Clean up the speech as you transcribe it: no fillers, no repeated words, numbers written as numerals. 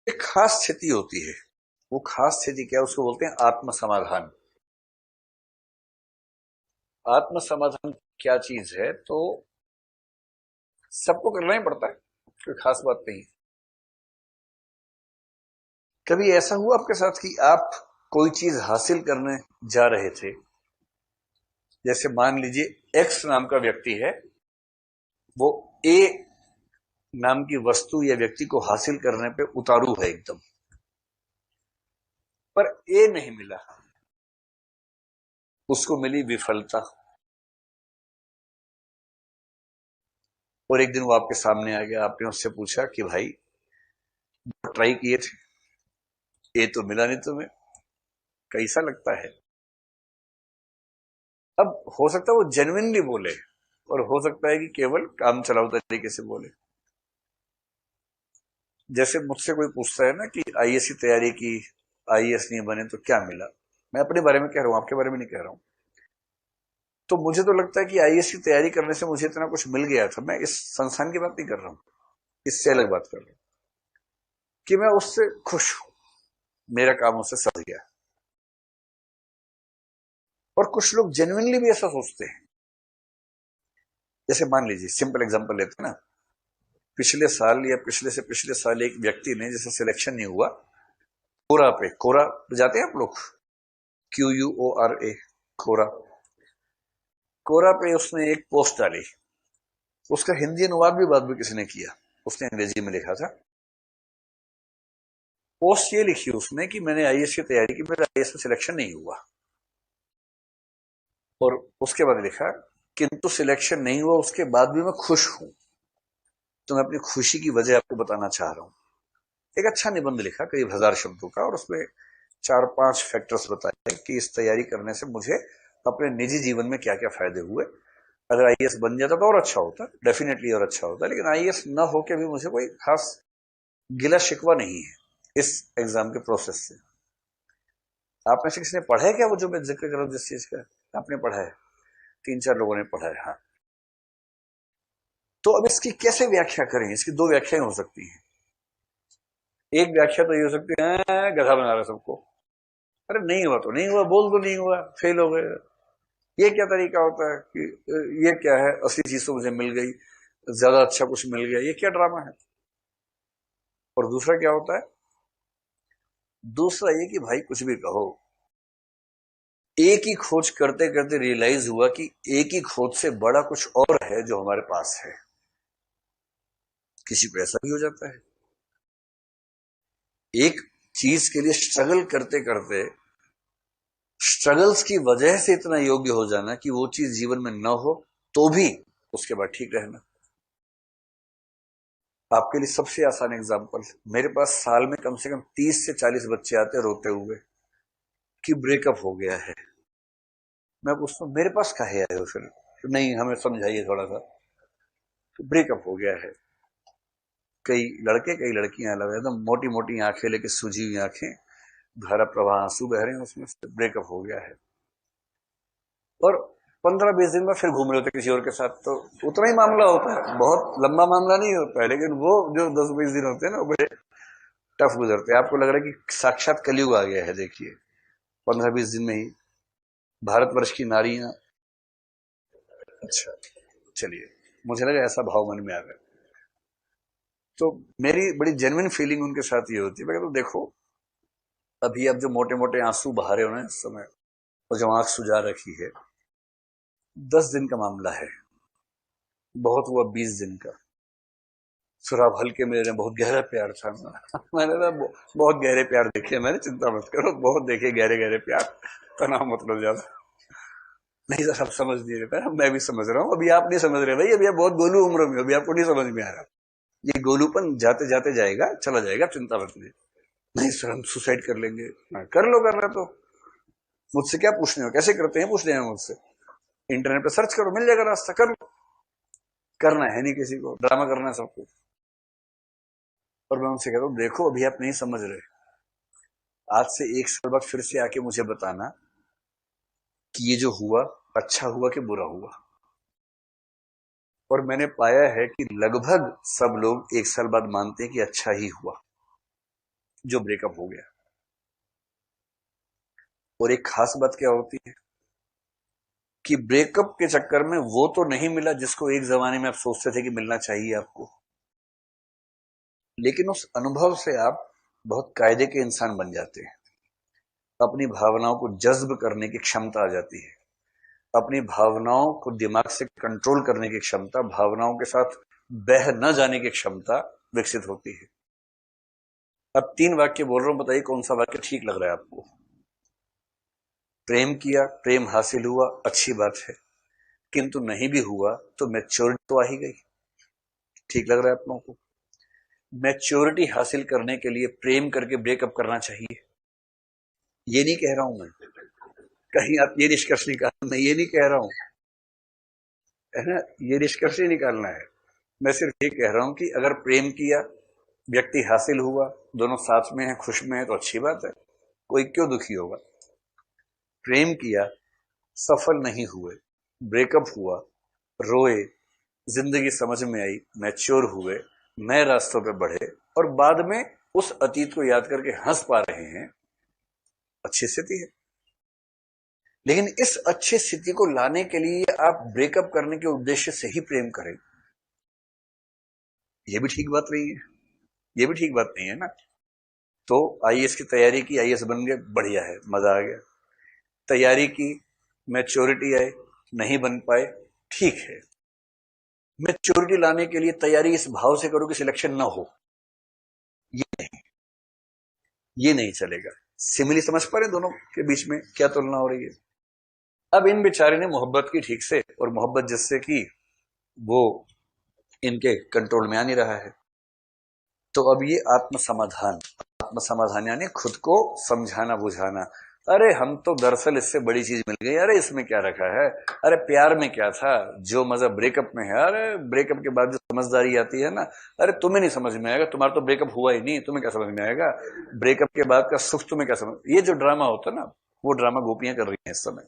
एक खास स्थिति होती है। वो खास स्थिति क्या है, उसको बोलते हैं आत्म समाधान। आत्म समाधान क्या चीज है, तो सबको करना ही पड़ता है, कोई खास बात नहीं। कभी ऐसा हुआ आपके साथ कि आप कोई चीज हासिल करने जा रहे थे, जैसे मान लीजिए एक्स नाम का व्यक्ति है, वो ए नाम की वस्तु या व्यक्ति को हासिल करने पे उतारू है एकदम, पर ए नहीं मिला, उसको मिली विफलता। और एक दिन वो आपके सामने आ गया, आपने उससे पूछा कि भाई ट्राई किए थे, ए तो मिला नहीं तुम्हें, कैसा लगता है? अब हो सकता है वो जेन्युइनली बोले, और हो सकता है कि केवल काम चलाऊ तरीके से बोले। जैसे मुझसे कोई पूछता है ना कि आईएएस की तैयारी की, आईएएस नहीं बने तो क्या मिला। मैं अपने बारे में कह रहा हूं, आपके बारे में नहीं कह रहा हूं। तो मुझे तो लगता है कि आईएएस की तैयारी करने से मुझे इतना कुछ मिल गया था। मैं इस संस्थान की बात नहीं कर रहा हूं, इससे अलग बात कर रहा हूं कि मैं उससे खुश हूं, मेरा काम उससे सज गया। और कुछ लोग जेन्युइनली भी ऐसा सोचते हैं। जैसे मान लीजिए सिंपल एग्जांपल लेते हैं ना, पिछले साल या पिछले से पिछले साल एक व्यक्ति ने, जैसे सिलेक्शन नहीं हुआ, कोरा पे, कोरा जाते हैं आप लोग, QUORA, कोरा, कोरा पे उसने एक पोस्ट डाली। उसका हिंदी अनुवाद भी बाद में किसी ने किया, उसने अंग्रेजी में लिखा था। पोस्ट ये लिखी उसने कि मैंने आईएएस की तैयारी की, मेरा आईएएस में सिलेक्शन नहीं हुआ। और उसके बाद लिखा, किंतु सिलेक्शन नहीं हुआ उसके बाद भी मैं खुश हूं, तो मैं अपनी खुशी की वजह आपको बताना चाह रहा हूं। एक अच्छा निबंध लिखा, करीब 1000 शब्दों का, और उसमें 4-5 फैक्टर्स बताए कि इस तैयारी करने से मुझे अपने निजी जीवन में क्या क्या फायदे हुए। अगर आईएएस बन जाता तो और अच्छा होता, डेफिनेटली और अच्छा होता, लेकिन आईएएस न होके भी मुझे कोई खास गिला शिकवा नहीं है इस एग्जाम के प्रोसेस से। आप में से किसी ने पढ़ा है क्या, वो जो मैं जिक्र कर रहा हूं जिस चीज का? आपने पढ़ा है, 3-4 लोगों ने पढ़ा है, हाँ। तो अब इसकी कैसे व्याख्या करें? इसकी दो व्याख्याएं हो सकती हैं। एक व्याख्या तो ये हो सकती है, गधा बना रहा सबको, अरे नहीं हुआ तो नहीं हुआ, बोल दो नहीं हुआ, फेल हो गए। ये क्या तरीका होता है कि ये क्या है, असली चीज तो मुझे मिल गई, ज्यादा अच्छा कुछ मिल गया, ये क्या ड्रामा है? और दूसरा क्या होता है? दूसरा ये कि भाई कुछ भी कहो, एक ही खोज करते करते रियलाइज हुआ कि एक ही खोज से बड़ा कुछ और है जो हमारे पास है। किसी को ऐसा भी हो जाता है। एक चीज के लिए स्ट्रगल करते करते, स्ट्रगल्स की वजह से इतना योग्य हो जाना कि वो चीज जीवन में न हो तो भी उसके बाद ठीक रहना। आपके लिए सबसे आसान एग्जांपल, मेरे पास साल में कम से कम 30 से 40 बच्चे आते रोते हुए कि ब्रेकअप हो गया है। मैं पूछता हूँ मेरे पास काहे आए हो फिर? तो नहीं, हमें समझाइए थोड़ा सा। तो ब्रेकअप हो गया है, कई लड़के कई लड़कियां अलग, एकदम मोटी मोटी आंखें लेके, सूजी हुई आंखें, धारा प्रवाह आंसू बह रहे हैं उसमें से, ब्रेकअप हो गया है। और 15-20 दिन में फिर घूम रहे होते किसी और के साथ, तो उतना ही मामला होता है, बहुत लंबा मामला नहीं होता है, लेकिन वो जो 10-20 दिन होते हैं ना, वो बड़े टफ गुजरते हैं। आपको लग रहा है कि साक्षात कलयुग आ गया है, देखिए 15-20 दिन में ही भारतवर्ष की नारियां। अच्छा, चलिए, मुझे लगा ऐसा भाव मन में आ गया। तो मेरी बड़ी जेन्युइन फीलिंग उनके साथ ये होती है, मैं कहता हूं देखो, अभी अब जो मोटे मोटे आंसू बहा रहे हो ना इस समय, और जो आंख सुजा रखी है, 10 दिन का मामला है, बहुत हुआ 20 दिन का। सुराब हल्के मेरे, बहुत गहरा प्यार था मैंने ना बहुत गहरे प्यार देखे मैंने, चिंता मत करो, बहुत देखे गहरे गहरे प्यार, तनाव मत लो ज्यादा। नहीं सर, आप समझ नहीं रहे, मैं भी समझ रहा हूँ, अभी आप नहीं समझ रहे भाई, अभी आप बहुत गोलू उम्र में, अभी आपको नहीं समझ में आ रहा। ये गोलूपन जाते जाते जाएगा, चला जाएगा, चिंता मत लीजिए। नहीं सर, हम सुसाइड कर लेंगे। कर लो, कर रहे तो मुझसे क्या पूछने हो, कैसे करते हैं पूछ रहे हैं मुझसे, इंटरनेट पे सर्च करो, मिल जाएगा रास्ता, कर लो। करना है नहीं किसी को, ड्रामा करना है सबको। और मैं उनसे कहता हूँ देखो, अभी आप नहीं समझ रहे, आज से 1 साल बाद फिर से आके मुझे बताना कि ये जो हुआ अच्छा हुआ कि बुरा हुआ। और मैंने पाया है कि लगभग सब लोग 1 साल बाद मानते हैं कि अच्छा ही हुआ। जो ब्रेकअप हो गया। और एक खास बात क्या होती है कि ब्रेकअप के चक्कर में वो तो नहीं मिला जिसको एक जमाने में आप सोचते थे कि मिलना चाहिए आपको, लेकिन उस अनुभव से आप बहुत कायदे के इंसान बन जाते हैं। अपनी भावनाओं को जज्ब करने की क्षमता आ जाती है, अपनी भावनाओं को दिमाग से कंट्रोल करने की क्षमता, भावनाओं के साथ बह न जाने की क्षमता विकसित होती है। अब 3 वाक्य बोल रहा हूं, बताइए कौन सा वाक्य ठीक लग रहा है आपको। प्रेम किया, प्रेम हासिल हुआ, अच्छी बात है, किंतु नहीं भी हुआ तो मैच्योरिटी तो आ ही गई। ठीक लग रहा है आप लोगों को? मैच्योरिटी हासिल करने के लिए प्रेम करके ब्रेकअप करना चाहिए, ये नहीं कह रहा हूं मैं, कहीं आप ये निष्कर्ष निकाल, मैं ये नहीं कह रहा हूं, है ना, ये निष्कर्ष ही निकालना है। मैं सिर्फ ये कह रहा हूं कि अगर प्रेम किया, व्यक्ति हासिल हुआ, दोनों साथ में हैं, खुश में हैं, तो अच्छी बात है, कोई क्यों दुखी होगा। प्रेम किया, सफल नहीं हुए, ब्रेकअप हुआ, रोए, जिंदगी समझ में आई, मैच्योर हुए, नए रास्तों पे बढ़े और बाद में उस अतीत को याद करके हंस पा रहे हैं, अच्छी स्थिति है। लेकिन इस अच्छी स्थिति को लाने के लिए आप ब्रेकअप करने के उद्देश्य से ही प्रेम करें, यह भी ठीक बात नहीं है, यह भी ठीक बात नहीं है ना। तो आईएएस की तैयारी की, आईएएस बन गए, बढ़िया है, मजा आ गया। तैयारी की, मैच्योरिटी आई, नहीं बन पाए, ठीक है। मैच्योरिटी लाने के लिए तैयारी इस भाव से करो कि सिलेक्शन ना हो, ये नहीं, ये नहीं चलेगा। सिमिली समझ पा रहे दोनों के बीच में क्या तुलना हो रही है। अब इन बेचारे ने मोहब्बत की ठीक से, और मोहब्बत जिससे की वो इनके कंट्रोल में आ नहीं रहा है। तो अब ये आत्म समाधान यानी खुद को समझाना बुझाना। अरे हम तो दरअसल इससे बड़ी चीज मिल गई, अरे इसमें क्या रखा है, अरे प्यार में क्या था, जो मजा ब्रेकअप में है, अरे ब्रेकअप के बाद जो समझदारी आती है ना, अरे तुम्हें नहीं समझ में आएगा, तुम्हारा तो ब्रेकअप हुआ ही नहीं, तुम्हें क्या समझ में आएगा, ब्रेकअप के बाद का सुख तुम्हें क्या समझ। ये जो ड्रामा होता है ना, वो ड्रामा गोपियां कर रही हैं इस समय।